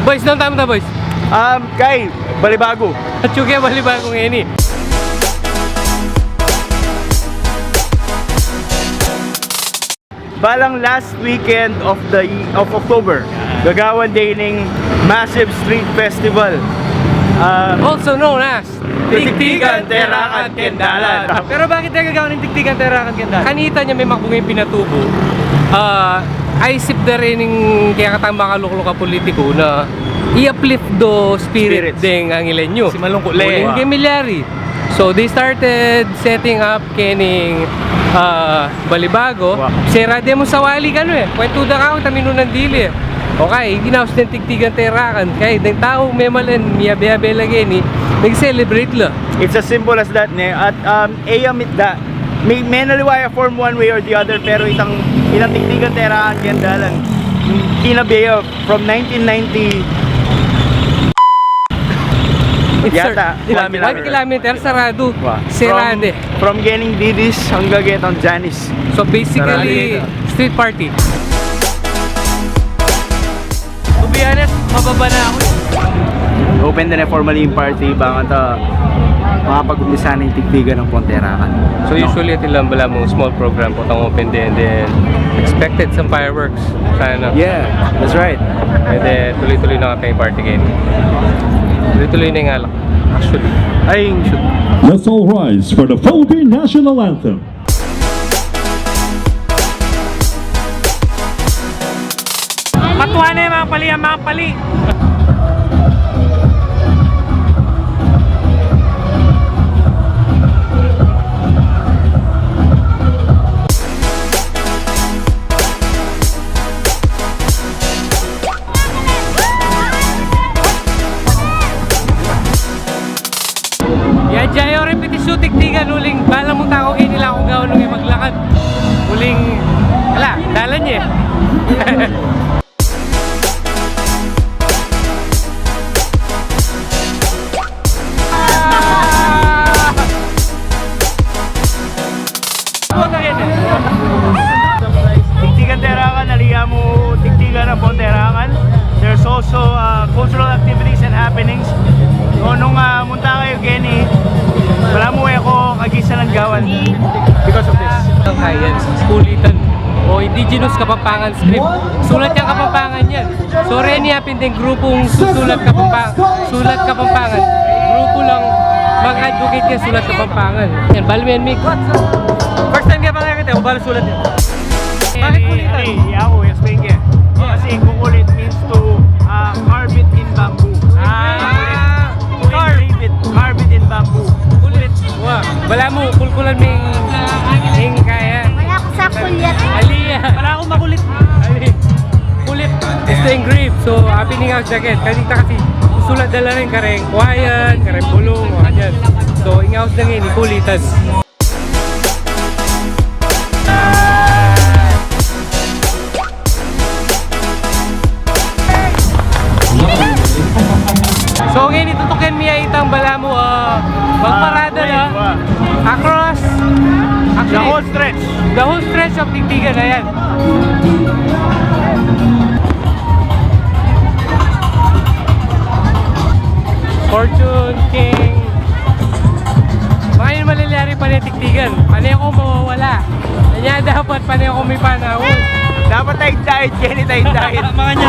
Boys, nang tama boys. Kay Balibago. At yung kaya Balibago ngayon eh. Balang last weekend of October, gagawan din ng massive street festival. Also known as Tiktikan, Terakan, Kendalan. Pero bakit tayo gagawin ng Tiktikan, Terakan, Kendalan? Kanita niya may makbungay pinatubo. Aisip na rin ng kaya katang mga luklo politiko na i-uplift do spirit ding ang ilan nyo. Si malungkot le. Uling Gemilyari. So they started setting up kening Balibago. Wow. Sera de mo sawali kano eh. Kwento da ka tamino ng dili eh. Okay, ginawas din Tiktikan, Terakan. Kaya ng tao memalan miyabe-yabe lagi ni nag-celebrate la. It's as simple as that, ne. At ayamit da. May naliwaya form one way or the other, pero ilang Tiktikan, Terakan, Kendalan kinabiya from 1990 yata 1 kilometer sarado. Wow. Serade. From getting Didis hanggang getong Janis. So basically street party. To be honest, mababa na ako. Open din na formally yung party baka ta makapag-umpisa na yung Tiktikan ng Terakan. So usually ito lang bala mong small program po tang open din, and then expected some fireworks sana. Yeah, that's right. And then tuloy-tuloy na kami party game. Tuloy-tuloy na yung alak. Actually. Ay, shoot. Let's all rise for the Philippine National Anthem. Matuwa na yung mga pali. Jayo repetisyon Tiktikan uling bala mong tao kayo nila kung gawin nung maglakad uling wala, dalan niya Tiktikan, Terakan, naliya mo Tiktikan ng Terakan. There's also cultural activities and happenings. So, nung munta kayo, Kenny, wala mo ako kagisa ng gawan because of this. ang kayan, kulitan o indigenous Kapampangan script. Sulat yung Kapampangan yan. So rin yapin din grupong sulat Kapampangan. Grupo lang mag-advocate ka sulat Kapampangan. Yan, Balmian Mick. First time ka ba nakakita? O bala sulat yan? Bakit kulitan? Ako, explain ka. Kasi kukulit means to carve it in bamboo. Carve it in bamboo. Kulit. Wow. Wala mo, kulkulan ming kaya. Wala ako sa kulit. Aliyah. Wala akong makulit. Ali. Kulit. It's the engrave. So, happening out jacket. Kanita kasi susulat dala rin kareng kuhayan, kareng bulong, o kanyan. So, ingaws na ngayon, kulitan. So ngayon itutukin miya itang bala mo magparada na across The whole stretch. The whole stretch of Tiktikan na yan. Fortune King. Ngayon malilyari pa ni Tiktikan. Panay ako mawawala. Kanya dapat panay ako may panahon. Dapat tayo diet, Kenny, tayo diet. Mga niya.